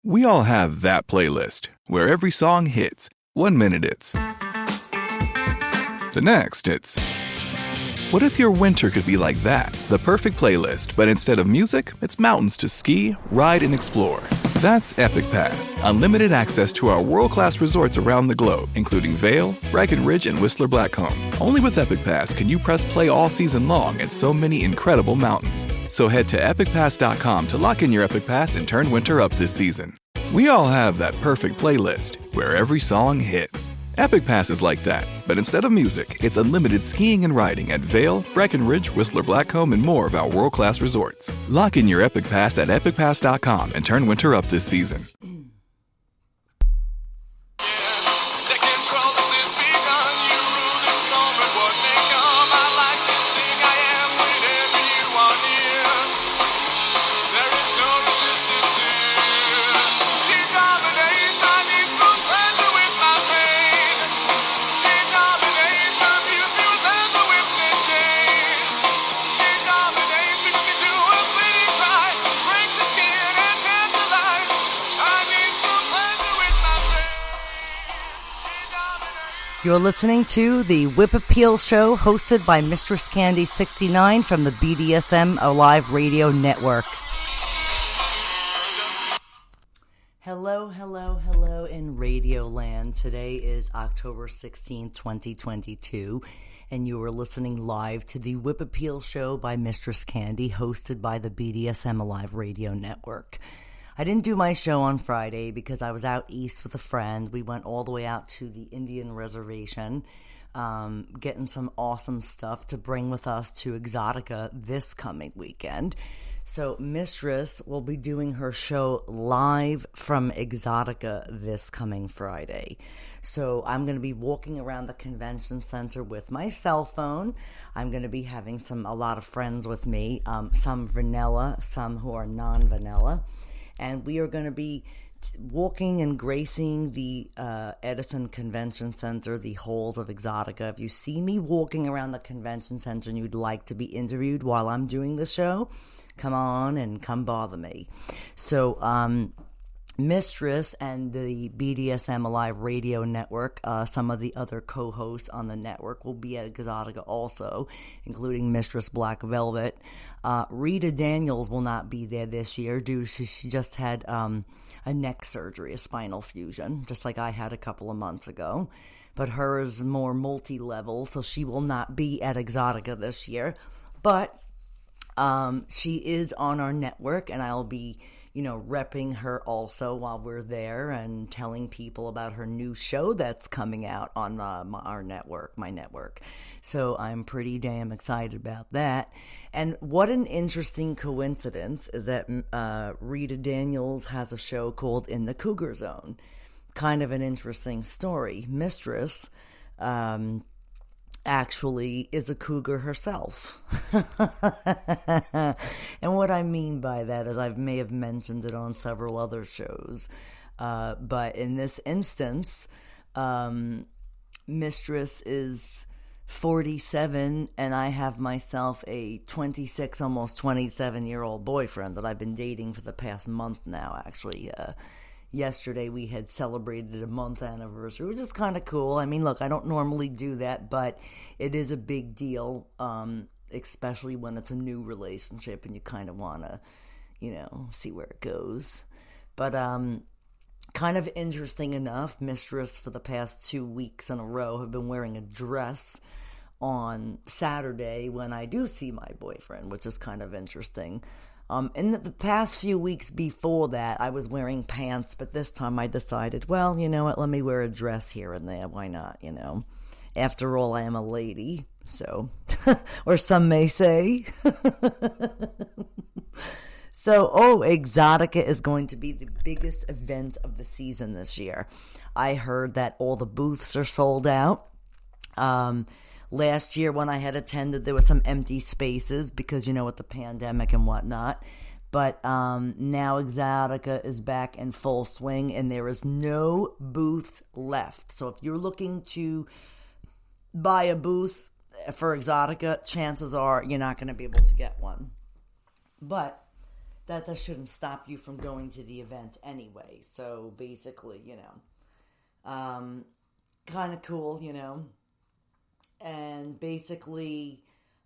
We all have that playlist where every song hits. 1 minute it's... The next it's... What if your winter could be like that? The perfect playlist, but instead of music, it's mountains to ski, ride, and explore. That's Epic Pass. Unlimited access to our world-class resorts around the globe, including Vail, Breckenridge, and Whistler Blackcomb. Only with Epic Pass can you press play all season long at so many incredible mountains. So head to epicpass.com to lock in your Epic Pass and turn winter up this season. We all have that perfect playlist where every song hits. Epic Pass is like that, but instead of music, it's unlimited skiing and riding at Vail, Breckenridge, Whistler Blackcomb, and more of our world-class resorts. Lock in your Epic Pass at epicpass.com and turn winter up this season. You're listening to the Whip Appeal Show hosted by MistressCandy69 from the BDSM Alive Radio Network. Hello in Radio Land. Today is October 16th, 2022, and you are listening live to the Whip Appeal Show by Mistress Candy hosted by the BDSM Alive Radio Network. I didn't do my show on Friday because I was out east with a friend. We went all the way out to the Indian Reservation, getting some awesome stuff to bring with us to Exxxotica this coming weekend. So Mistress will be doing her show live from Exxxotica this coming Friday. So I'm going to be walking around the convention center with my cell phone. I'm going to be having a lot of friends with me, some vanilla, some who are non-vanilla. And we are going to be walking and gracing the Edison Convention Center, the halls of Exxxotica. If you see me walking around the convention center and you'd like to be interviewed while I'm doing the show, come on and come bother me. So, Mistress and the BDSM Alive Radio Network, some of the other co-hosts on the network will be at Exxxotica also, including Mistress Black Velvet. Rita Daniels will not be there this year due to she just had a neck surgery, a spinal fusion, just like I had a couple of months ago. But hers more multi-level, so she will not be at Exxxotica this year. But she is on our network, and I'll be repping her also while we're there and telling people about her new show that's coming out on our network, my network. So I'm pretty damn excited about that. And what an interesting coincidence is that Rita Daniels has a show called In the Cougar Zone. Kind of an interesting story. Mistress, actually is a cougar herself. And what I mean by that is I may have mentioned it on several other shows. But in this instance, Mistress is 47 and I have myself a 26, almost 27-year-old boyfriend that I've been dating for the past month now, actually. Yesterday we had celebrated a month anniversary, which is kind of cool. I mean, look, I don't normally do that, but it is a big deal, especially when it's a new relationship and you kind of want to, see where it goes. But kind of interesting enough, Mistress for the past 2 weeks in a row have been wearing a dress on Saturday when I do see my boyfriend, which is kind of interesting. In the past few weeks before that, I was wearing pants, but this time I decided, well, you know what, let me wear a dress here and there. Why not, After all, I am a lady, so, or some may say. So, Exxxotica is going to be the biggest event of the season this year. I heard that all the booths are sold out. Last year when I had attended, there were some empty spaces because, with the pandemic and whatnot. But now Exxxotica is back in full swing and there is no booths left. So if you're looking to buy a booth for Exxxotica, chances are you're not going to be able to get one. But that shouldn't stop you from going to the event anyway. So basically, kind of cool, and basically,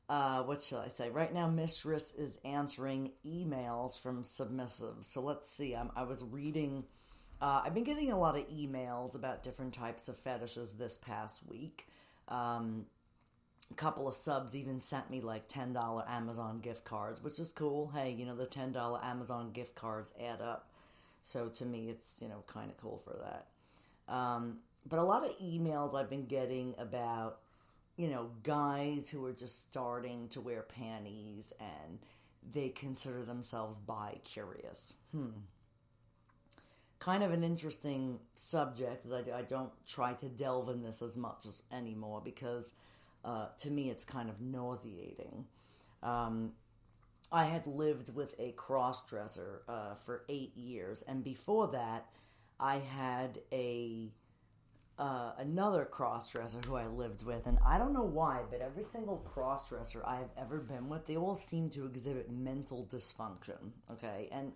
what shall I say? Right now, Mistress is answering emails from submissives. So let's see. I was reading. I've been getting a lot of emails about different types of fetishes this past week. A couple of subs even sent me like $10 Amazon gift cards, which is cool. Hey, the $10 Amazon gift cards add up. So to me, it's, kind of cool for that. But a lot of emails I've been getting about, guys who are just starting to wear panties and they consider themselves bi-curious. Kind of an interesting subject. I don't try to delve in this as much as anymore because to me it's kind of nauseating. I had lived with a cross-dresser for 8 years, and before that I had another cross-dresser who I lived with, and I don't know why, but every single cross-dresser I have ever been with, they all seem to exhibit mental dysfunction, okay? And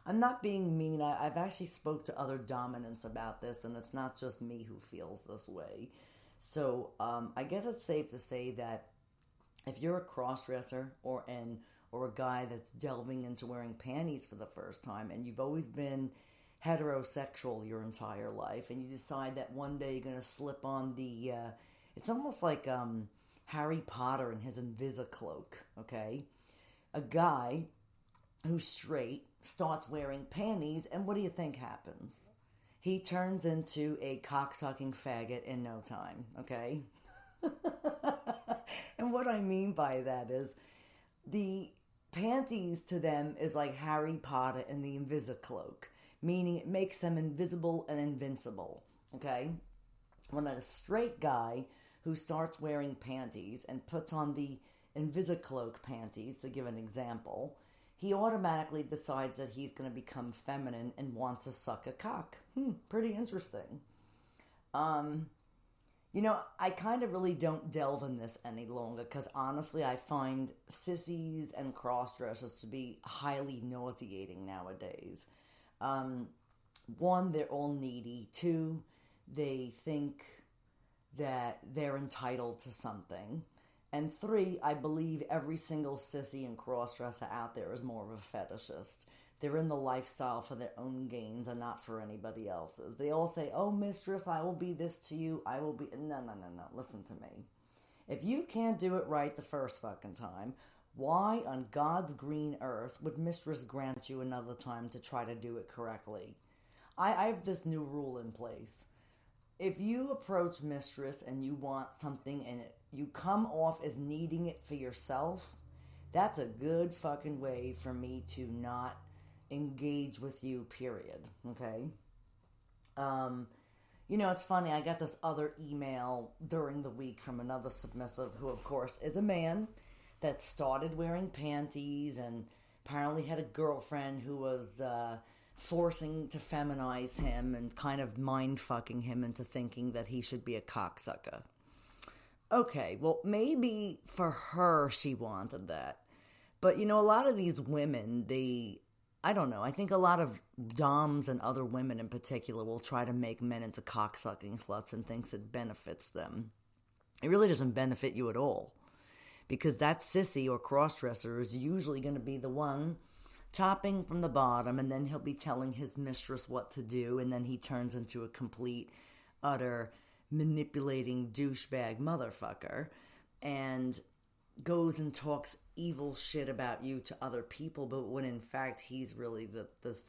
I'm not being mean. I've actually spoke to other dominants about this, and it's not just me who feels this way. So I guess it's safe to say that if you're a cross-dresser or a guy that's delving into wearing panties for the first time, and you've always been heterosexual your entire life, and you decide that one day you're going to slip on the, it's almost like Harry Potter and his Invisicloak, okay? A guy who's straight starts wearing panties, and what do you think happens? He turns into a cocksucking faggot in no time, okay? And what I mean by that is the panties to them is like Harry Potter and the Invisicloak, meaning it makes them invisible and invincible, okay? When a straight guy who starts wearing panties and puts on the Invisicloak panties, to give an example, he automatically decides that he's going to become feminine and wants to suck a cock. Pretty interesting. I kind of really don't delve in this any longer because honestly I find sissies and cross-dressers to be highly nauseating nowadays. One, they're all needy. Two, they think that they're entitled to something. And three, I believe every single sissy and crossdresser out there is more of a fetishist. They're in the lifestyle for their own gains and not for anybody else's. They all say, oh, mistress, I will be this to you. I will be... No. Listen to me. If you can't do it right the first fucking time, why on God's green earth would mistress grant you another time to try to do it correctly? I have this new rule in place. If you approach mistress and you want something and you come off as needing it for yourself, that's a good fucking way for me to not engage with you, period. Okay? It's funny, I got this other email during the week from another submissive who, of course, is a man that started wearing panties and apparently had a girlfriend who was forcing to feminize him and kind of mind-fucking him into thinking that he should be a cocksucker. Okay, well, maybe for her she wanted that. But, a lot of these women, I don't know, I think a lot of doms and other women in particular will try to make men into cocksucking sluts and thinks it benefits them. It really doesn't benefit you at all. Because that sissy or crossdresser is usually going to be the one topping from the bottom, and then he'll be telling his mistress what to do, and then he turns into a complete, utter, manipulating douchebag motherfucker, and goes and talks evil shit about you to other people, but when in fact he's really the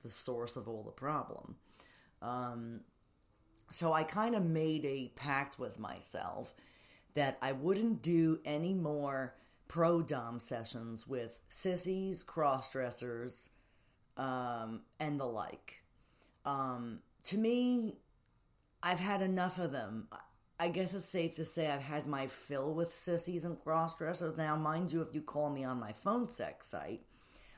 source of all the problem. So I kind of made a pact with myself that I wouldn't do any more pro-dom sessions with sissies, cross-dressers, and the like. To me, I've had enough of them. I guess it's safe to say I've had my fill with sissies and cross-dressers. Now, mind you, if you call me on my phone sex site,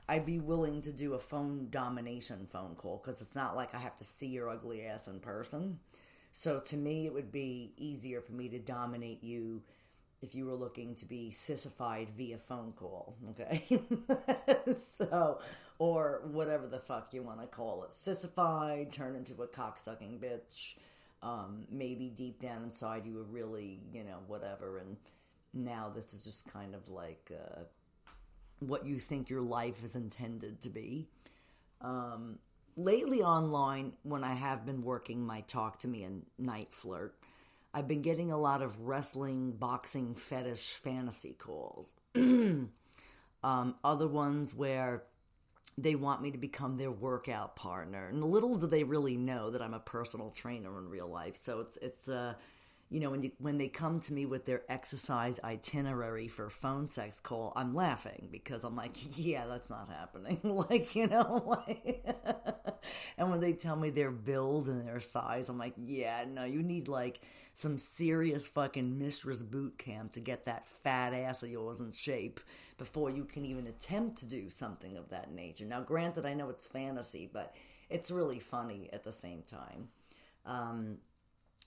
I'd be willing to do a phone domination phone call because it's not like I have to see your ugly ass in person. So to me, it would be easier for me to dominate you if you were looking to be sissified via phone call, okay? So, or whatever the fuck you want to call it. Sissified, turn into a cocksucking bitch. Maybe deep down inside you were really, whatever. And now this is just kind of like what you think your life is intended to be. Lately online, when I have been working my Talk to Me and Night Flirt, I've been getting a lot of wrestling, boxing, fetish, fantasy calls. Other ones where they want me to become their workout partner. And little do they really know that I'm a personal trainer in real life. So it's when they come to me with their exercise itinerary for a phone sex call, I'm laughing because I'm like, yeah, that's not happening. And when they tell me their build and their size, I'm like, yeah, no, you need like some serious fucking mistress boot camp to get that fat ass of yours in shape before you can even attempt to do something of that nature. Now, granted, I know it's fantasy, but it's really funny at the same time.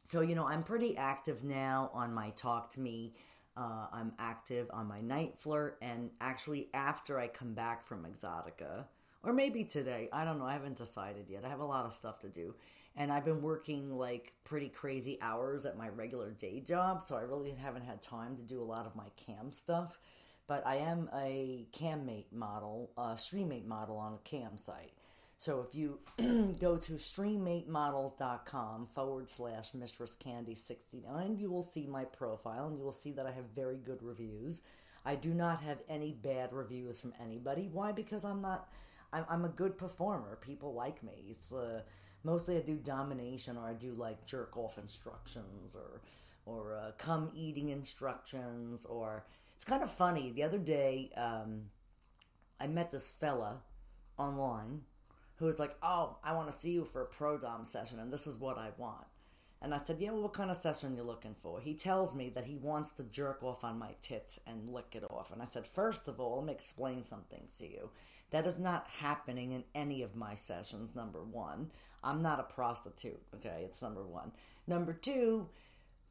So, I'm pretty active now on my Talk to Me. I'm active on my Night Flirt. And actually, after I come back from Exxxotica, or maybe today, I don't know, I haven't decided yet. I have a lot of stuff to do. And I've been working like pretty crazy hours at my regular day job, so I really haven't had time to do a lot of my cam stuff. But I am a cammate model, streammate model on a cam site. So if you go to streammatemodels.com/MistressCandy69, you will see my profile and you will see that I have very good reviews. I do not have any bad reviews from anybody. Why? Because I'm a good performer. People like me. It's mostly I do domination, or I do like jerk off instructions, or come eating instructions, or it's kind of funny. The other day, I met this fella online who was like, oh, I want to see you for a pro dom session, and this is what I want. And I said, yeah, well, what kind of session are you looking for? He tells me that he wants to jerk off on my tits and lick it off. And I said, first of all, let me explain something to you. That is not happening in any of my sessions, number one. I'm not a prostitute, okay? It's number one. Number two,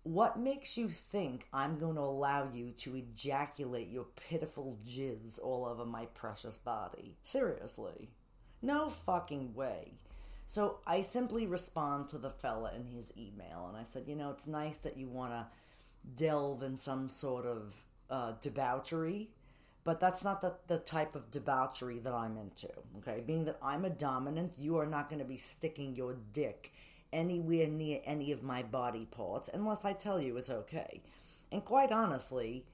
what makes you think I'm going to allow you to ejaculate your pitiful jizz all over my precious body? Seriously. No fucking way. So I simply respond to the fella in his email, and I said, it's nice that you want to delve in some sort of debauchery, but that's not the type of debauchery that I'm into, okay? Being that I'm a dominant, you are not going to be sticking your dick anywhere near any of my body parts unless I tell you it's okay. And quite honestly,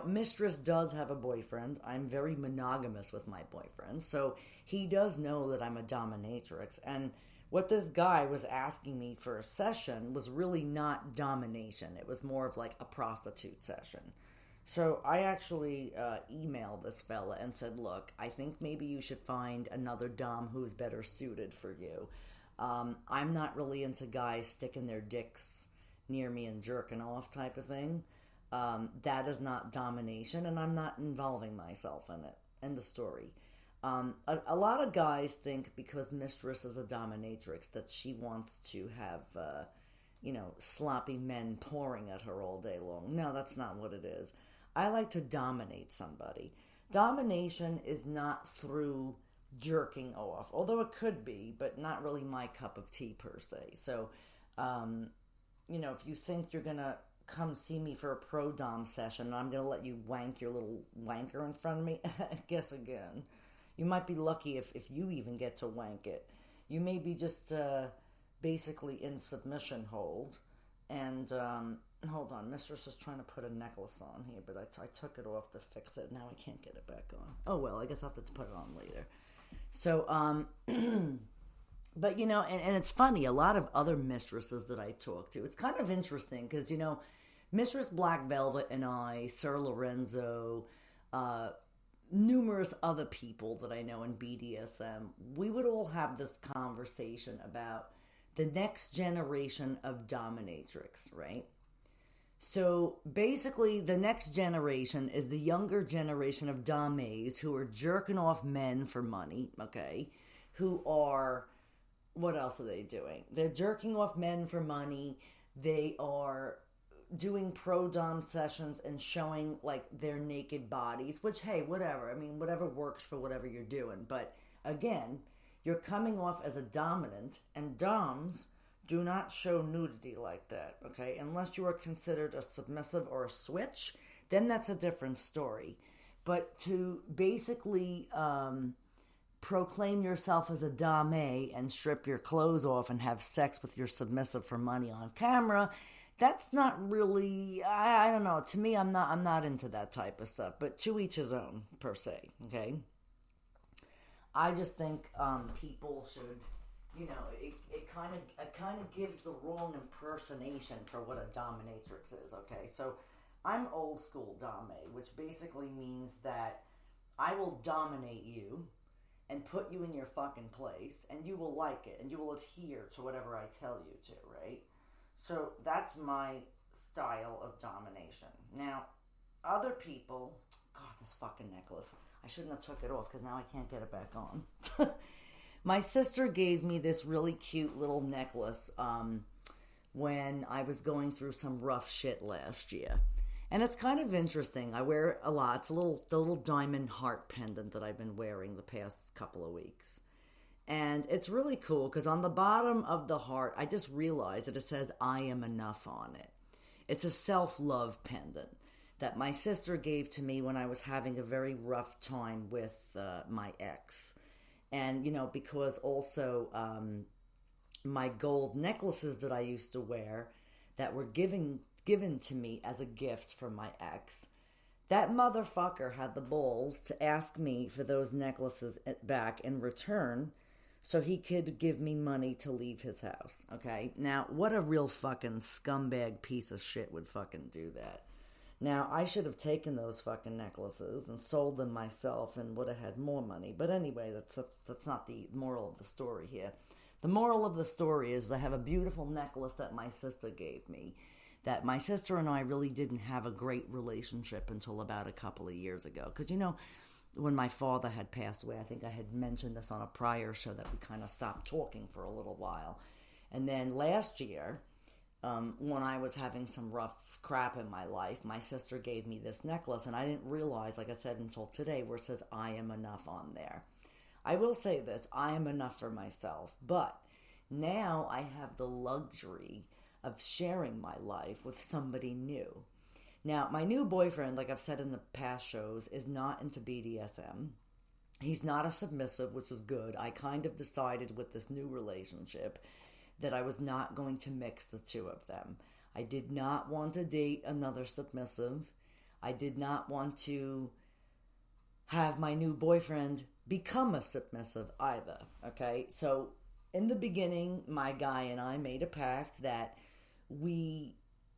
Mistress does have a boyfriend. I'm very monogamous with my boyfriend, so he does know that I'm a dominatrix. And what this guy was asking me for a session was really not domination. It was more of like a prostitute session. So I actually emailed this fella and said, look, I think maybe you should find another dom who's better suited for you. I'm not really into guys sticking their dicks near me and jerking off type of thing. That is not domination, and I'm not involving myself in it. End of story. A lot of guys think because Mistress is a dominatrix that she wants to have, sloppy men pouring at her all day long. No, that's not what it is. I like to dominate somebody. Domination is not through jerking off, although it could be, but not really my cup of tea per se. So, if you think you're going to come see me for a pro dom session and I'm going to let you wank your little wanker in front of me, guess again. You might be lucky if you even get to wank it. You may be just basically in submission hold. And hold on, Mistress is trying to put a necklace on here, but I took it off to fix it. Now I can't get it back on. Oh well, I guess I'll have to put it on later. So, but and it's funny, a lot of other mistresses that I talk to, it's kind of interesting because, Mistress Black Velvet and I, Sir Lorenzo, numerous other people that I know in BDSM, we would all have this conversation about the next generation of dominatrix, right? So basically, the next generation is the younger generation of dames who are jerking off men for money, okay? Who are, what else are they doing? They're jerking off men for money. They are doing pro dom sessions and showing like their naked bodies, which, hey, whatever. I mean, whatever works for whatever you're doing. But again, you're coming off as a dominant, and doms do not show nudity like that, okay? Unless you are considered a submissive or a switch, then that's a different story. But to basically proclaim yourself as a dame and strip your clothes off and have sex with your submissive for money on camera, that's not really, I don't know. To me, I'm not into that type of stuff. But to each his own, per se, okay? I just think people should, you know, it kind of gives the wrong impersonation for what a dominatrix is, okay? So I'm old school dame, which basically means that I will dominate you and put you in your fucking place, and you will like it, and you will adhere to whatever I tell you to, right? So that's my style of domination. Now, other people, God, this fucking necklace. I shouldn't have took it off because now I can't get it back on. My sister gave me this really cute little necklace when I was going through some rough shit last year. And it's kind of interesting. I wear it a lot. It's the little diamond heart pendant that I've been wearing the past couple of weeks. And it's really cool because on the bottom of the heart, I just realized that it says, I am enough on it. It's a self-love pendant that my sister gave to me when I was having a very rough time with my ex. And, you know, because also my gold necklaces that I used to wear that were given to me as a gift from my ex, that motherfucker had the balls to ask me for those necklaces back in return so he could give me money to leave his house, okay? Now, what a real fucking scumbag piece of shit would fucking do that. Now, I should have taken those fucking necklaces and sold them myself and would have had more money. But anyway, that's not the moral of the story here. The moral of the story is I have a beautiful necklace that my sister gave me. That my sister and I really didn't have a great relationship until about a couple of years ago. Because, you know, when my father had passed away, I think I had mentioned this on a prior show that we kind of stopped talking for a little while. And then last year, when I was having some rough crap in my life, my sister gave me this necklace. And I didn't realize, like I said, until today, where it says, I am enough on there. I will say this, I am enough for myself. But now I have the luxury of sharing my life with somebody new. Now, my new boyfriend, like I've said in the past shows, is not into BDSM. He's not a submissive, which is good. I kind of decided with this new relationship that I was not going to mix the two of them. I did not want to date another submissive. I did not want to have my new boyfriend become a submissive either, okay? So in the beginning, my guy and I made a pact that we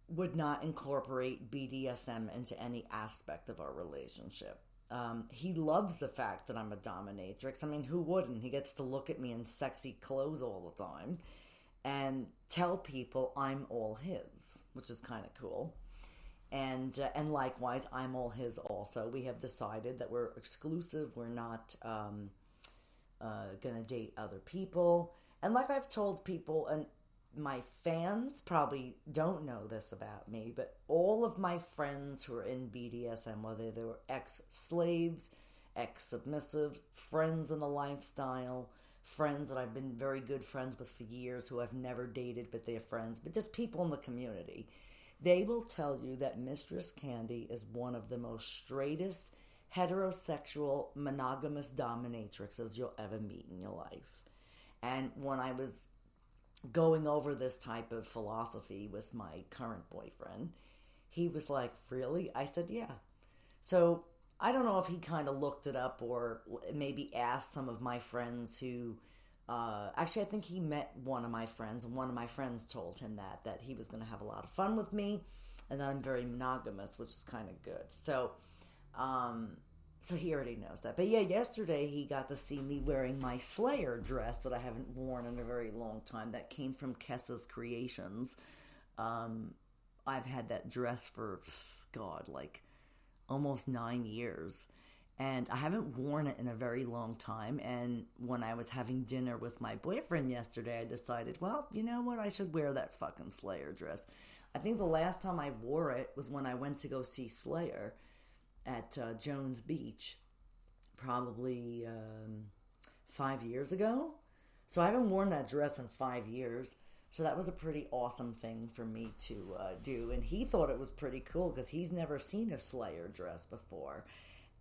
would not incorporate BDSM into any aspect of our relationship. He loves the fact that I'm a dominatrix. I mean, who wouldn't? He gets to look at me in sexy clothes all the time and tell people I'm all his, which is kind of cool. And likewise, I'm all his also. We have decided that we're exclusive. We're not going to date other people. And like I've told people, and my fans probably don't know this about me, but all of my friends who are in BDSM, whether they were ex-slaves, ex-submissives, friends in the lifestyle, friends that I've been very good friends with for years who I've never dated, but they're friends, but just people in the community, they will tell you that Mistress Candy is one of the most straightest, heterosexual, monogamous dominatrixes you'll ever meet in your life. And when I was going over this type of philosophy with my current boyfriend, he was like, really? I said, yeah. So I don't know if he kind of looked it up or maybe asked some of my friends who, actually I think he met one of my friends, and one of my friends told him that he was going to have a lot of fun with me and that I'm very monogamous, which is kind of good. So he already knows that. But yeah, yesterday he got to see me wearing my Slayer dress that I haven't worn in a very long time. That came from Kessa's Creations. I've had that dress for, God, like almost 9 years. And I haven't worn it in a very long time. And when I was having dinner with my boyfriend yesterday, I decided, well, you know what? I should wear that fucking Slayer dress. I think the last time I wore it was when I went to go see Slayer at Jones Beach, probably 5 years ago. So I haven't worn that dress in 5 years. So that was a pretty awesome thing for me to do. And he thought it was pretty cool because he's never seen a Slayer dress before.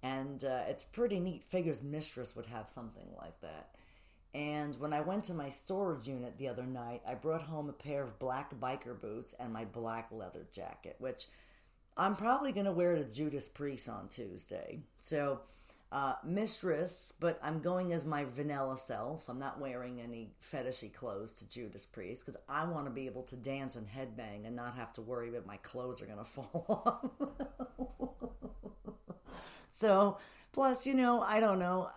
And it's pretty neat. Figures Mistress would have something like that. And when I went to my storage unit the other night, I brought home a pair of black biker boots and my black leather jacket, which I'm probably going to wear to Judas Priest on Tuesday. So, Mistress, but I'm going as my vanilla self. I'm not wearing any fetishy clothes to Judas Priest because I want to be able to dance and headbang and not have to worry that my clothes are going to fall off. So, plus, I don't know.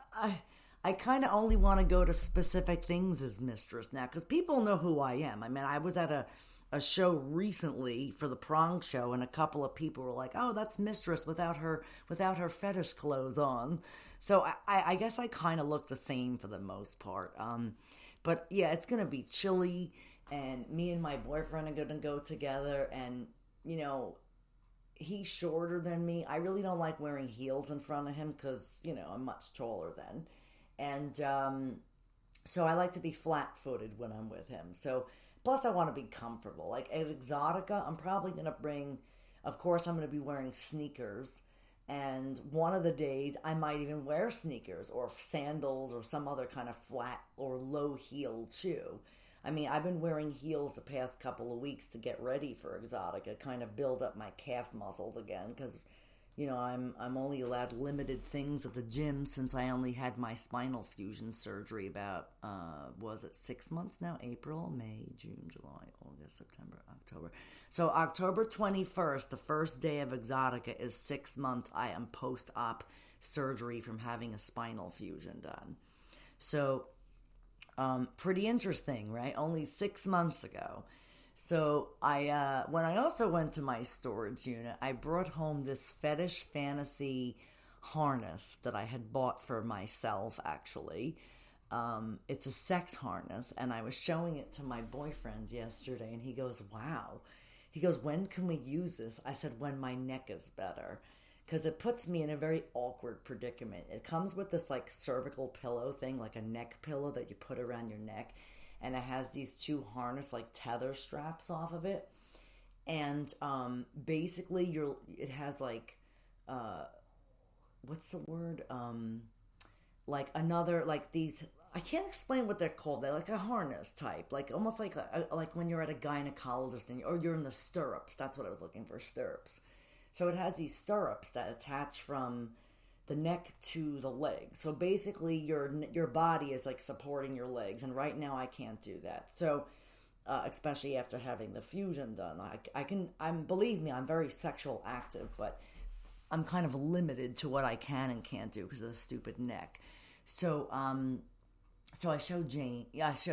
I kind of only want to go to specific things as Mistress now because people know who I am. I mean, I was at a show recently for the Prong show, and a couple of people were like, "Oh, that's Mistress without her fetish clothes on." So I guess I kind of look the same for the most part. But yeah, it's gonna be chilly, and me and my boyfriend are gonna go together, and he's shorter than me. I really don't like wearing heels in front of him because I'm much taller than, and so I like to be flat-footed when I'm with him. So. Plus, I want to be comfortable. Like at Exxxotica, I'm probably going to bring, of course, I'm going to be wearing sneakers. And one of the days, I might even wear sneakers or sandals or some other kind of flat or low-heeled shoe. I mean, I've been wearing heels the past couple of weeks to get ready for Exxxotica, kind of build up my calf muscles again because, I'm only allowed limited things at the gym since I only had my spinal fusion surgery about, 6 months now? April, May, June, July, August, September, October. So October 21st, the first day of Exxxotica, is 6 months I am post-op surgery from having a spinal fusion done. So, pretty interesting, right? Only 6 months ago. So when I also went to my storage unit, I brought home this fetish fantasy harness that I had bought for myself, actually. It's a sex harness, and I was showing it to my boyfriend yesterday, and he goes, "Wow." He goes, "When can we use this?" I said, "When my neck is better." Because it puts me in a very awkward predicament. It comes with this cervical pillow thing, like a neck pillow that you put around your neck. And it has these two harness tether straps off of it, and basically it has what's the word these, I can't explain what they're called. They're like a harness type, almost like when you're at a gynecologist or you're in the stirrups. That's what I was looking for, stirrups. So it has these stirrups that attach from the neck to the leg. So basically your body is supporting your legs, and right now I can't do that. So especially after having the fusion done, believe me, I'm very sexual active, but I'm kind of limited to what I can and can't do because of the stupid neck. So I show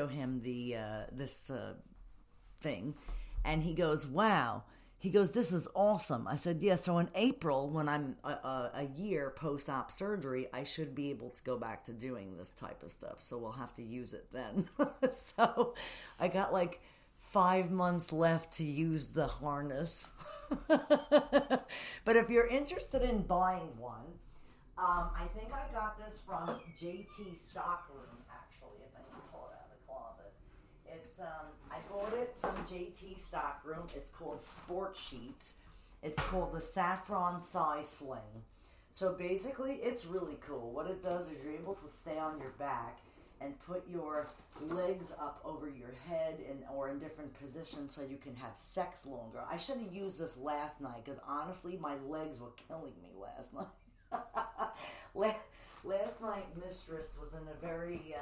him this thing, and he goes, "Wow." He goes, "This is awesome." I said, "Yeah, so in April, when I'm a year post-op surgery, I should be able to go back to doing this type of stuff. So we'll have to use it then." So I got 5 months left to use the harness. But if you're interested in buying one, I think I got this from JT Stockroom, actually, if I can pull it out of the closet. It's I bought it from JT Stockroom. It's called Sport Sheets. It's called the Saffron Thigh Sling. So basically, it's really cool. What it does is you're able to stay on your back and put your legs up over your head or in different positions so you can have sex longer. I should have used this last night because honestly, my legs were killing me last night. Last night, Mistress was in a very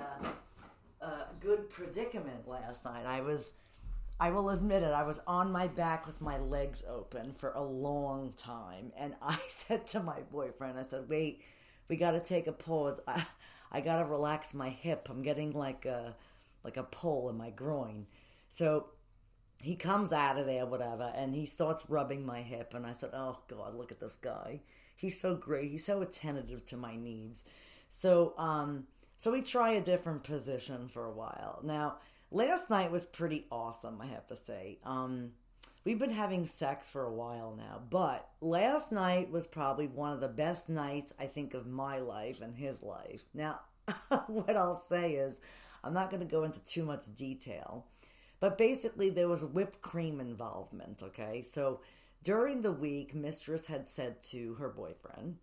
good predicament last night. I will admit it, I was on my back with my legs open for a long time. And I said to my boyfriend, I said, "Wait, we got to take a pause. I got to relax my hip. I'm getting like a pull in my groin." So he comes out of there, whatever, and he starts rubbing my hip. And I said, "Oh, God, look at this guy. He's so great. He's so attentive to my needs." So we try a different position for a while. Now, last night was pretty awesome, I have to say. we've been having sex for a while now, but last night was probably one of the best nights, I think, of my life and his life. Now, what I'll say is, I'm not going to go into too much detail, but basically there was whipped cream involvement, okay? So during the week, Mistress had said to her boyfriend,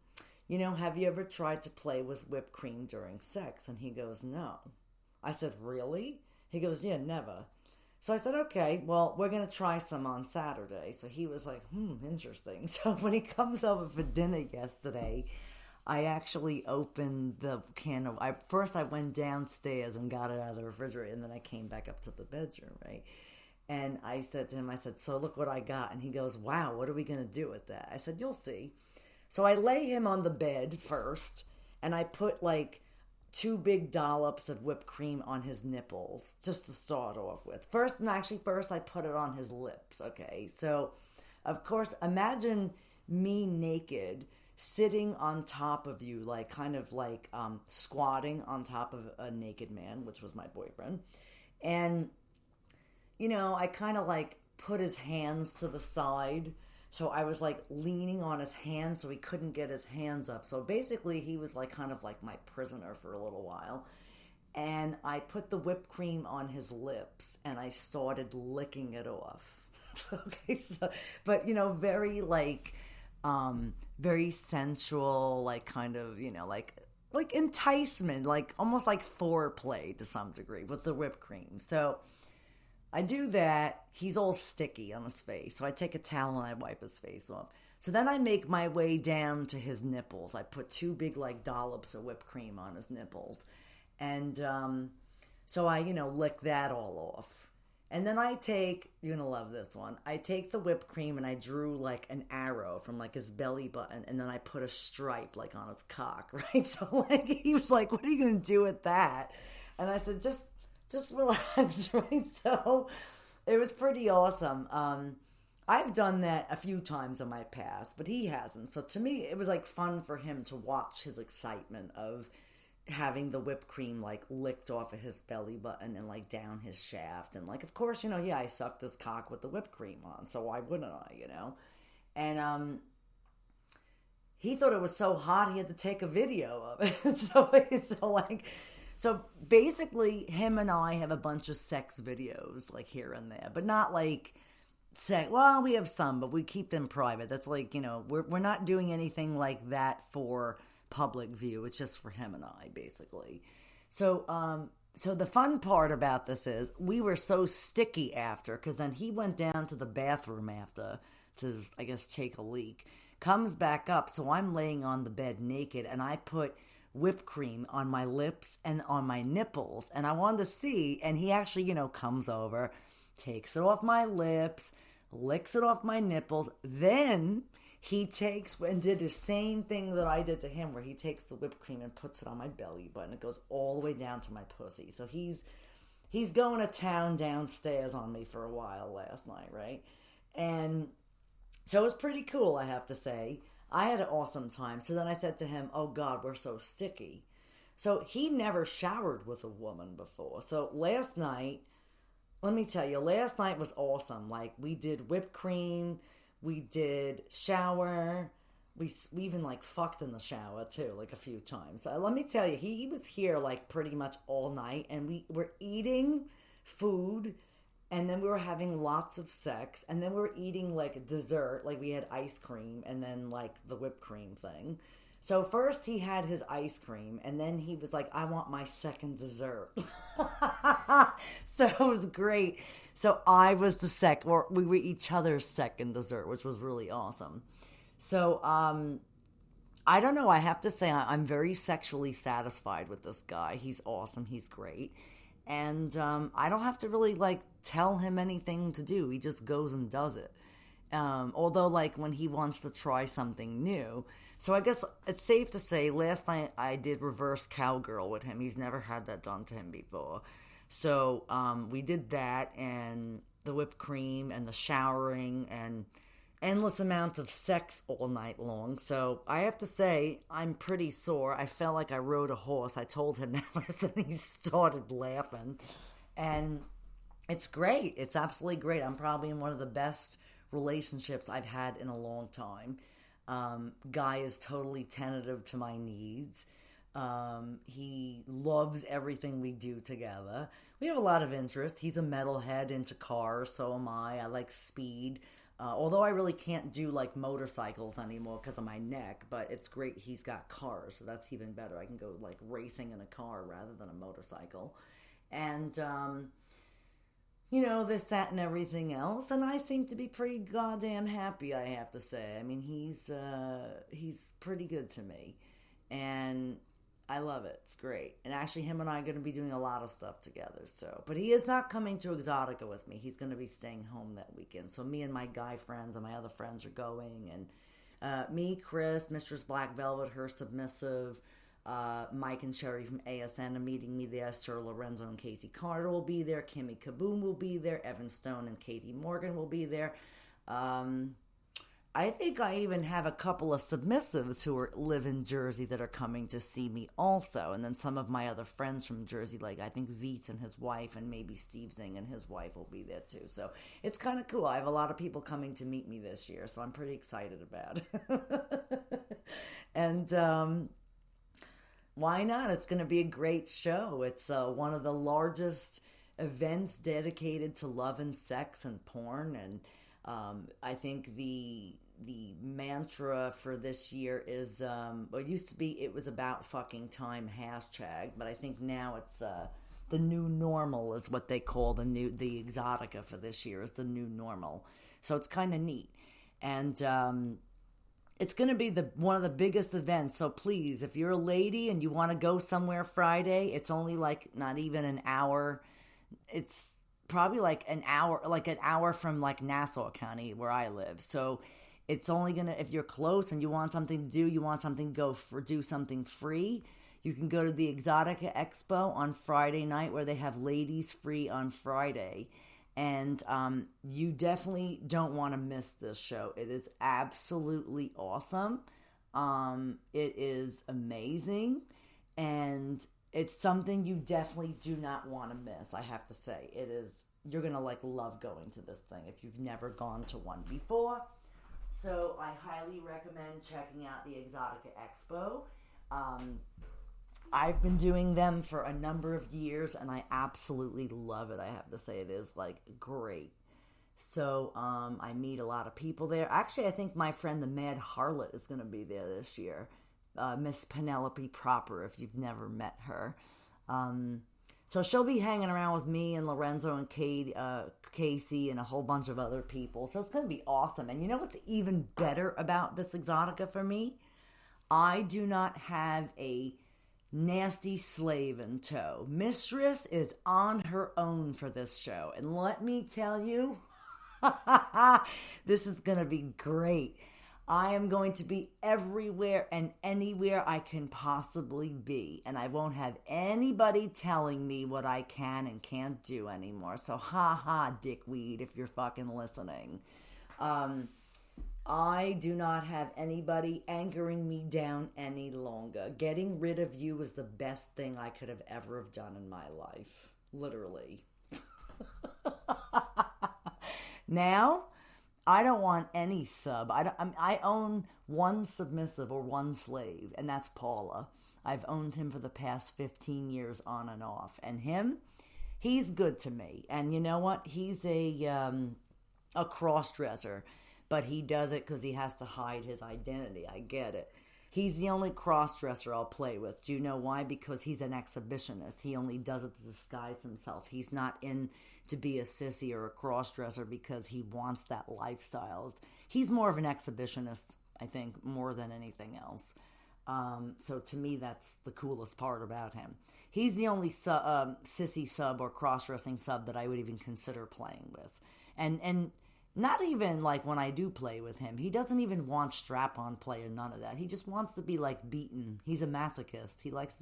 you know, have you ever tried to play with whipped cream during sex? And he goes, no. I said, really? He goes, yeah, never. So I said, okay, well, we're going to try some on Saturday. So he was like, interesting. So when he comes over for dinner yesterday, I actually opened the can of... First, I went downstairs and got it out of the refrigerator, and then I came back up to the bedroom, right? And I said to him, so look what I got. And he goes, wow, what are we going to do with that? I said, you'll see. So I lay him on the bed first, and I put like 2 big dollops of whipped cream on his nipples, just to start off with. First I put it on his lips, okay? So, of course, imagine me naked, sitting on top of you, like kind of like squatting on top of a naked man, which was my boyfriend. And, you know, I kind of like put his hands to the side. So I was like leaning on his hand so he couldn't get his hands up. So basically he was like kind of like my prisoner for a little while. And I put the whipped cream on his lips and I started licking it off. Okay, so, but you know, very like, very sensual, like kind of, you know, like enticement, like almost like foreplay to some degree with the whipped cream. So I do that. He's all sticky on his face. So I take a towel and I wipe his face off. So then I make my way down to his nipples. I put 2 big like dollops of whipped cream on his nipples. And so I, you know, lick that all off. And then I take, you're going to love this one. I take the whipped cream and I drew like an arrow from like his belly button. And then I put a stripe like on his cock, right? So like he was like, what are you going to do with that? And I said, just relax, right? So it was pretty awesome. I've done that a few times in my past, but he hasn't. So to me, it was like fun for him to watch his excitement of having the whipped cream like licked off of his belly button and like down his shaft. And like, of course, you know, yeah, I sucked his cock with the whipped cream on. So why wouldn't I, you know? And he thought it was so hot he had to take a video of it. So basically, him and I have a bunch of sex videos, like, here and there. But not, like, sex. Well, we have some, but we keep them private. That's, like, you know, we're not doing anything like that for public view. It's just for him and I, basically. So the fun part about this is we were so sticky after, because then he went down to the bathroom after to, I guess, take a leak. Comes back up, so I'm laying on the bed naked, and I put whipped cream on my lips and on my nipples, and I wanted to see, and he actually, you know, comes over, takes it off my lips, licks it off my nipples, then he takes and did the same thing that I did to him, where he takes the whipped cream and puts it on my belly button. It goes all the way down to my pussy. So he's going to town downstairs on me for a while last night, right? And so it was pretty cool, I have to say. I had an awesome time. So then I said to him, oh God, we're so sticky. So he never showered with a woman before. So last night, let me tell you, last night was awesome. Like, we did whipped cream, we did shower, we even like fucked in the shower too, like a few times. So let me tell you, he was here like pretty much all night, and we were eating food, and then we were having lots of sex, and then we were eating like dessert, like we had ice cream, and then like the whipped cream thing. So first he had his ice cream, and then he was like, I want my second dessert. So it was great. So I was the second, or we were each other's second dessert, which was really awesome. So I don't know, I have to say I'm very sexually satisfied with this guy. He's awesome, he's great. And I don't have to really, like, tell him anything to do. He just goes and does it. Although, like, when he wants to try something new. So I guess it's safe to say last night I did reverse cowgirl with him. He's never had that done to him before. So we did that, and the whipped cream and the showering and endless amounts of sex all night long. So I have to say, I'm pretty sore. I felt like I rode a horse. I told him that, and he started laughing. And it's great. It's absolutely great. I'm probably in one of the best relationships I've had in a long time. Guy is totally tentative to my needs. He loves everything we do together. We have a lot of interest. He's a metalhead into cars, so am I. I like speed. Although I really can't do like motorcycles anymore because of my neck, but it's great he's got cars, so that's even better. I can go like racing in a car rather than a motorcycle. And, this, that, and everything else. And I seem to be pretty goddamn happy, I have to say. I mean, he's pretty good to me. And I love it. It's great. And actually, him and I are going to be doing a lot of stuff together. So, but he is not coming to Exxxotica with me. He's going to be staying home that weekend. So me and my guy friends and my other friends are going. And me, Chris, Mistress Black Velvet, her submissive, Mike and Sherry from ASN are meeting me there. Sir Lorenzo and Casey Carter will be there. Kimmy Kaboom will be there. Evan Stone and Katie Morgan will be there. I think I even have a couple of submissives who live in Jersey that are coming to see me also. And then some of my other friends from Jersey, like I think Veets and his wife, and maybe Steve Zing and his wife will be there too. So it's kind of cool. I have a lot of people coming to meet me this year, so I'm pretty excited about it. And why not? It's going to be a great show. It's one of the largest events dedicated to love and sex and porn. And I think the mantra for this year is, it used to be it was about fucking time hashtag, but I think now it's the new normal is what they call the Exxxotica for this year is the new normal. So it's kind of neat. And it's going to be one of the biggest events. So please, if you're a lady and you want to go somewhere Friday, it's only like not even an hour. It's probably like an hour from like Nassau County where I live. So it's only gonna, if you're close and you want something to do, you want something to do something free, you can go to the Exxxotica Expo on Friday night where they have ladies free on Friday. And you definitely don't want to miss this show. It is absolutely awesome. It is amazing. And it's something you definitely do not want to miss, I have to say. You're going to like love going to this thing if you've never gone to one before. So I highly recommend checking out the Exxxotica Expo. I've been doing them for a number of years and I absolutely love it. I have to say it is like great. So I meet a lot of people there. Actually, I think my friend the Mad Harlot is going to be there this year. Miss Penelope Proper, if you've never met her. So she'll be hanging around with me and Lorenzo and Casey and a whole bunch of other people. So it's going to be awesome. And you know what's even better about this Exxxotica for me? I do not have a nasty slave in tow. Mistress is on her own for this show. And let me tell you, this is going to be great. I am going to be everywhere and anywhere I can possibly be. And I won't have anybody telling me what I can and can't do anymore. So ha ha, dickweed, if you're fucking listening. I do not have anybody anchoring me down any longer. Getting rid of you was the best thing I could have ever have done in my life. Literally. Now, I don't want any sub. I own one submissive or one slave, and that's Paula. I've owned him for the past 15 years on and off. And he's good to me. And you know what? He's a cross-dresser. But he does it because he has to hide his identity. I get it. He's the only cross-dresser I'll play with. Do you know why? Because he's an exhibitionist. He only does it to disguise himself. He's not in to be a sissy or a cross-dresser because he wants that lifestyle. He's more of an exhibitionist, I think, more than anything else. So to me, that's the coolest part about him. He's the only sissy sub or cross-dressing sub that I would even consider playing with. And not even like when I do play with him. He doesn't even want strap-on play or none of that. He just wants to be like beaten. He's a masochist. He likes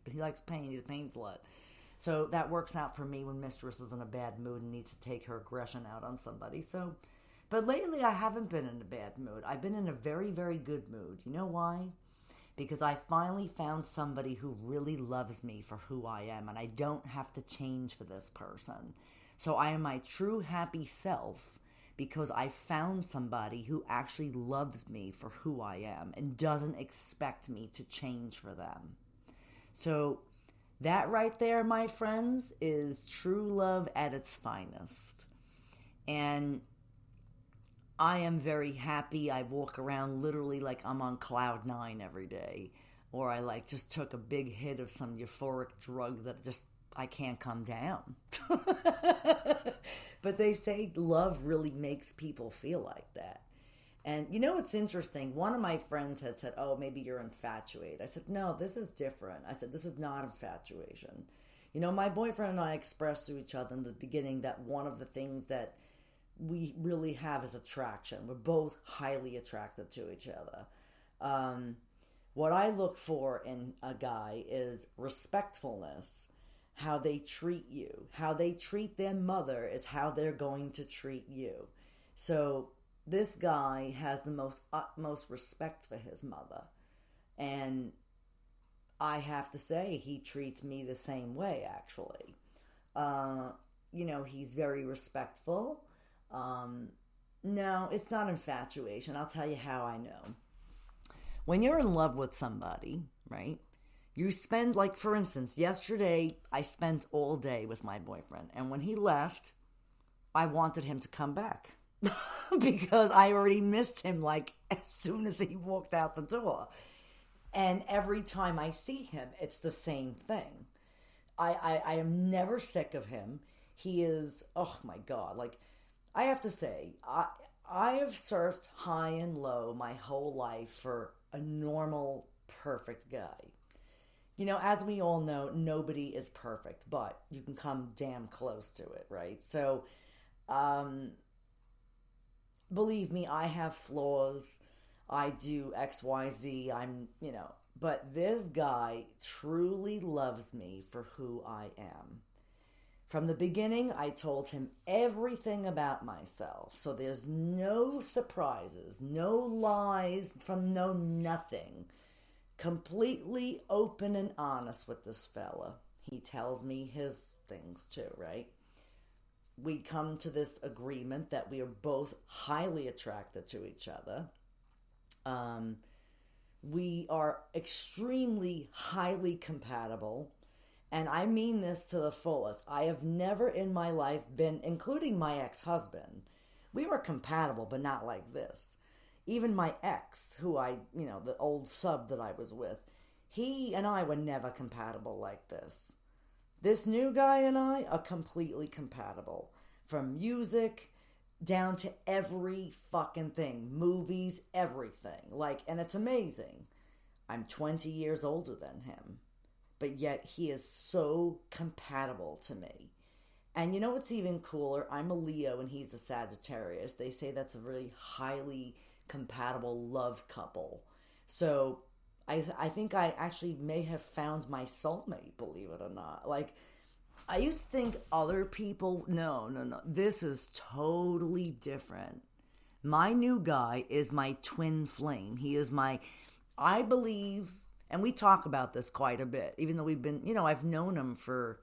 pain. He's a pain slut. So that works out for me when Mistress is in a bad mood and needs to take her aggression out on somebody. So, but lately I haven't been in a bad mood. I've been in a very, very good mood. You know why? Because I finally found somebody who really loves me for who I am, and I don't have to change for this person. So I am my true happy self. because I found somebody who actually loves me for who I am and doesn't expect me to change for them. So that right there, my friends, is true love at its finest. And I am very happy. I walk around literally like I'm on cloud 9 every day. Or I like just took a big hit of some euphoric drug that just I can't come down. But they say love really makes people feel like that. And you know what's interesting? One of my friends had said, oh, maybe you're infatuated. I said, no, this is different. I said, this is not infatuation. You know, my boyfriend and I expressed to each other in the beginning that one of the things that we really have is attraction. We're both highly attracted to each other. What I look for in a guy is respectfulness. How they treat you. How they treat their mother is how they're going to treat you. So this guy has the utmost respect for his mother. And I have to say, he treats me the same way, actually. You know, he's very respectful. No, it's not infatuation. I'll tell you how I know. When you're in love with somebody, right? You spend, like, for instance, yesterday, I spent all day with my boyfriend. And when he left, I wanted him to come back. Because I already missed him, like, as soon as he walked out the door. And every time I see him, it's the same thing. I am never sick of him. He is, oh my God. Like, I have to say, I have searched high and low my whole life for a normal, perfect guy. You know, as we all know, nobody is perfect, but you can come damn close to it, right? So, believe me, I have flaws. I do X, Y, Z. But this guy truly loves me for who I am. From the beginning, I told him everything about myself. So there's no surprises, no lies, no nothing. Completely open and honest with this fella. He tells me his things too, right? We come to this agreement that we are both highly attracted to each other. We are extremely highly compatible. And I mean this to the fullest. I have never in my life been, including my ex-husband, we were compatible, but not like this. Even my ex, who the old sub that I was with, he and I were never compatible like this. This new guy and I are completely compatible. From music down to every fucking thing. Movies, everything. And it's amazing. I'm 20 years older than him. But yet he is so compatible to me. And you know what's even cooler? I'm a Leo and he's a Sagittarius. They say that's a really highly compatible love couple. So I think I actually may have found my soulmate, believe it or not. I used to think other people, no. This is totally different. My new guy is my twin flame. He is I believe, and we talk about this quite a bit, even though we've been, I've known him for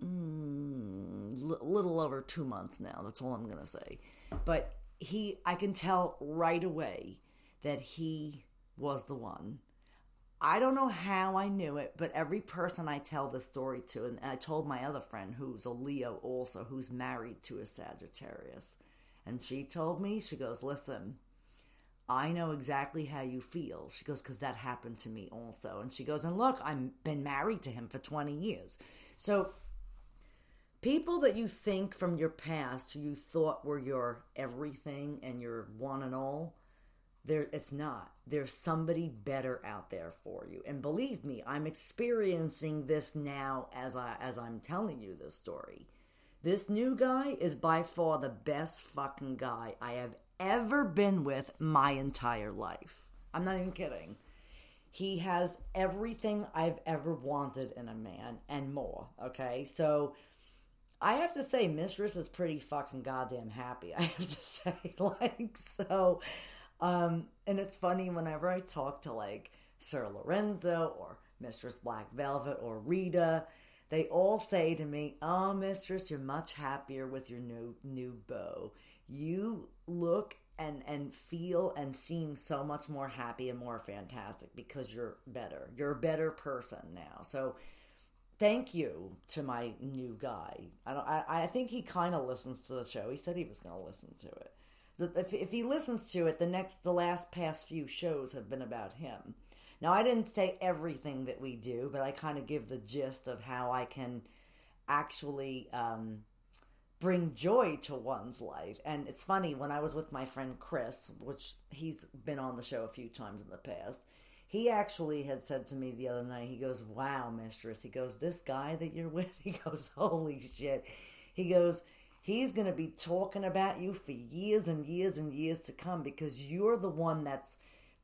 little over 2 months now. That's all I'm going to say. But I can tell right away that he was the one. I don't know how I knew it, but every person I tell this story to, and I told my other friend who's a Leo also, who's married to a Sagittarius, and she told me, she goes, listen, I know exactly how you feel. She goes, because that happened to me also. And she goes, and look, I've been married to him for 20 years. So people that you think from your past, who you thought were your everything and your one and all, it's not. There's somebody better out there for you. And believe me, I'm experiencing this now as I'm telling you this story. This new guy is by far the best fucking guy I have ever been with my entire life. I'm not even kidding. He has everything I've ever wanted in a man and more, okay? So I have to say, Mistress is pretty fucking goddamn happy, I have to say. And it's funny whenever I talk to Sir Lorenzo or Mistress Black Velvet or Rita, they all say to me, "Oh, mistress, you're much happier with your new beau. You look and feel and seem so much more happy and more fantastic because you're better. You're a better person now." So thank you to my new guy. I think he kind of listens to the show. He said he was going to listen to it. If he listens to it, the last past few shows have been about him. Now, I didn't say everything that we do, but I kind of give the gist of how I can actually bring joy to one's life. And it's funny, when I was with my friend Chris, which he's been on the show a few times in the past, he actually had said to me the other night, he goes, "Wow, mistress," he goes, "this guy that you're with," he goes, "holy shit," he goes, "he's going to be talking about you for years and years and years to come because you're the one that's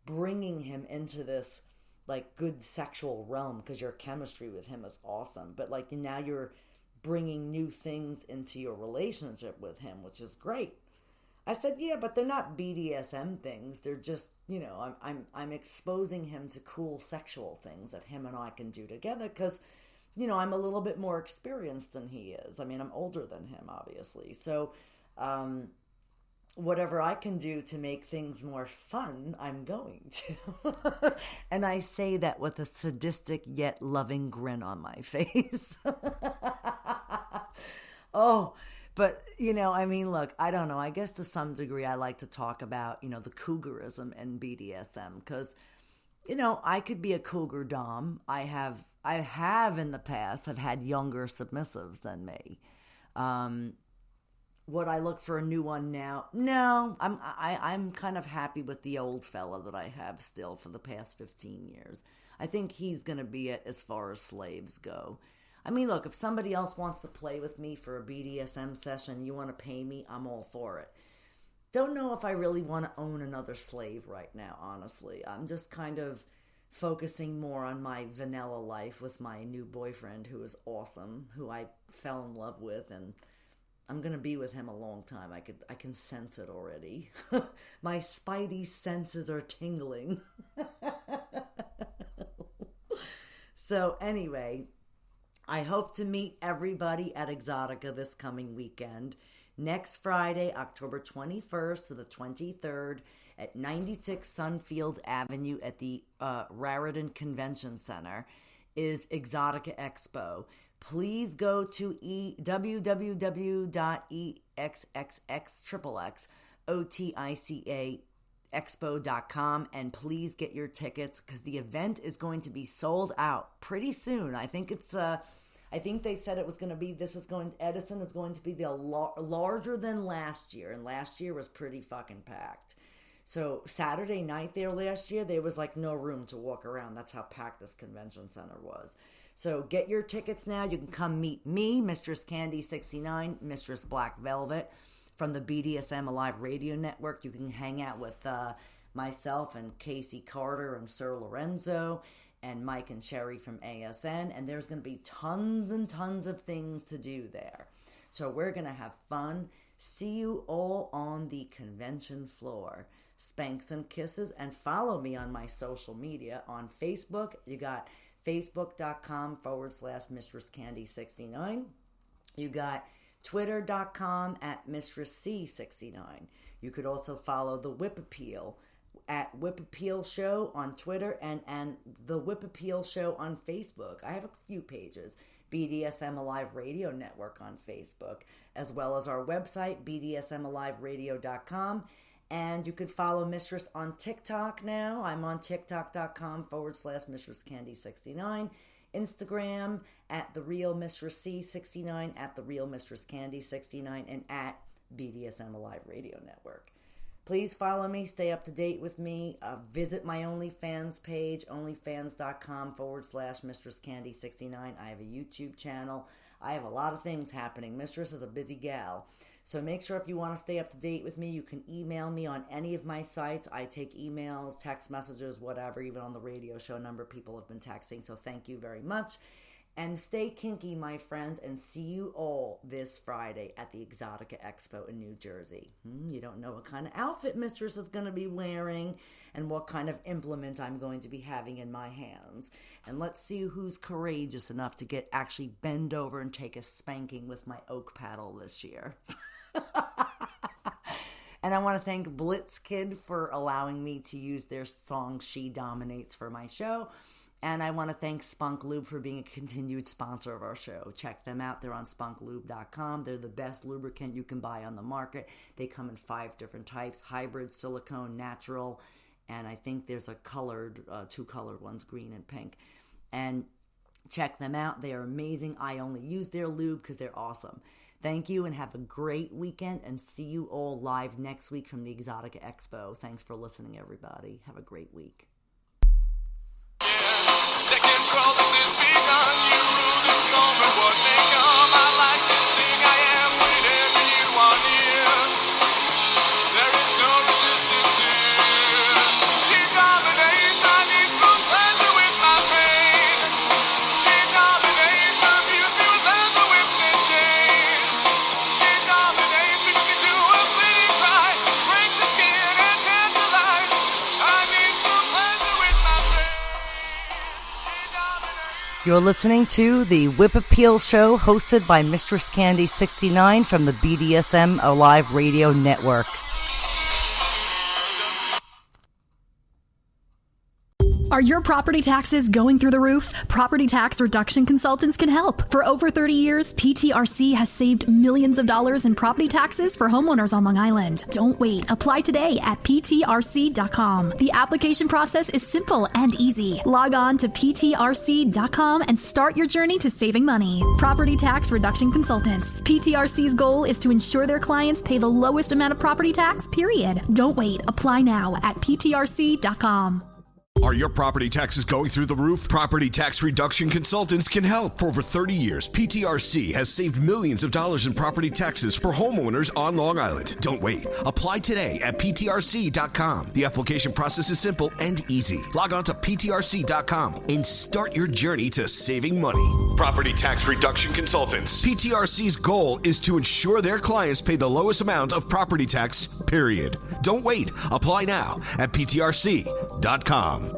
bringing him into this like good sexual realm because your chemistry with him is awesome. But like now you're bringing new things into your relationship with him, which is great." I said, "Yeah, but they're not BDSM things. They're just, I'm exposing him to cool sexual things that him and I can do together because, I'm a little bit more experienced than he is. I mean, I'm older than him, obviously. So, whatever I can do to make things more fun, I'm going to." And I say that with a sadistic yet loving grin on my face. Oh, but, look, I don't know. I guess to some degree I like to talk about, the cougarism in BDSM because, I could be a cougar dom. I have in the past, have had younger submissives than me. Would I look for a new one now? No, I'm kind of happy with the old fella that I have still for the past 15 years. I think he's going to be it as far as slaves go. I mean, look, if somebody else wants to play with me for a BDSM session, you want to pay me, I'm all for it. Don't know if I really want to own another slave right now, honestly. I'm just kind of focusing more on my vanilla life with my new boyfriend, who is awesome, who I fell in love with, and I'm going to be with him a long time. I can sense it already. My spidey senses are tingling. So anyway, I hope to meet everybody at Exxxotica this coming weekend. Next Friday, October 21st to the 23rd at 96 Sunfield Avenue at the Raritan Convention Center is Exxxotica Expo. Please go to www.exxxoticaexpo.com and please get your tickets because the event is going to be sold out pretty soon. I think they said it was going to be, Edison is going to be the larger than last year, and last year was pretty fucking packed. So Saturday night there last year, there was like no room to walk around. That's how packed this convention center was. So get your tickets now. You can come meet me, MistressCandy69, Mistress Black Velvet from the BDSM Alive Radio Network. You can hang out with myself and Casey Carter and Sir Lorenzo and Mike and Sherry from ASN. And there's going to be tons and tons of things to do there. So we're going to have fun. See you all on the convention floor. Spanks and kisses, and follow me on my social media. On Facebook, you got facebook.com/MistressCandy69. You got twitter.com at MistressC69. You could also follow the Whip Appeal at Whip Appeal Show on Twitter and the Whip Appeal Show on Facebook. I have a few pages. BDSM Alive Radio Network on Facebook, as well as our website, bdsmaliveradio.com. And you could follow Mistress on TikTok now. I'm on TikTok.com/MistressCandy69. Instagram at The Real Mistress C69, at The Real Mistress Candy69, and at BDSM Alive Radio Network. Please follow me, stay up to date with me. Visit my OnlyFans page, onlyfans.com/MistressCandy69. I have a YouTube channel. I have a lot of things happening. Mistress is a busy gal. So make sure if you want to stay up to date with me, you can email me on any of my sites. I take emails, text messages, whatever, even on the radio show number people have been texting. So thank you very much. And stay kinky, my friends, and see you all this Friday at the Exxxotica Expo in New Jersey. You don't know what kind of outfit Mistress is going to be wearing and what kind of implement I'm going to be having in my hands. And let's see who's courageous enough to actually bend over and take a spanking with my oak paddle this year. And I want to thank Blitzkid for allowing me to use their song She Dominates for my show. And I want to thank Spunk Lube for being a continued sponsor of our show. Check them out. They're on spunklube.com. They're the best lubricant you can buy on the market. They come in 5 different types: hybrid, silicone, natural, and I think there's a colored, 2 colored ones, green and pink. And check them out. They are amazing. I only use their lube because they're awesome. Thank you and have a great weekend, and see you all live next week from the Exxxotica Expo. Thanks for listening, everybody. Have a great week. Take control of this begun. You rule the storm and what may come. I like this thing I am whenever you are near. There is no resistance here. She dominates. I need some pleasure with my pain. She dominates. Abuse me with leather whips and chains. She dominates. Brings me to a bleeding cry. Break the skin and tantalize. I need some pleasure with my pain. You're listening to the Whip Appeal Show, hosted by MistressCandy69 from the BDSM Alive Radio Network. Are your property taxes going through the roof? Property tax reduction consultants can help. For over 30 years, PTRC has saved millions of dollars in property taxes for homeowners on Long Island. Don't wait. Apply today at ptrc.com. The application process is simple and easy. Log on to ptrc.com and start your journey to saving money. Property tax reduction consultants. PTRC's goal is to ensure their clients pay the lowest amount of property tax, period. Don't wait. Apply now at ptrc.com. Are your property taxes going through the roof? Property tax reduction consultants can help. For over 30 years, PTRC has saved millions of dollars in property taxes for homeowners on Long Island. Don't wait. Apply today at ptrc.com. The application process is simple and easy. Log on to ptrc.com and start your journey to saving money. Property tax reduction consultants. PTRC's goal is to ensure their clients pay the lowest amount of property tax, period. Don't wait. Apply now at ptrc.com.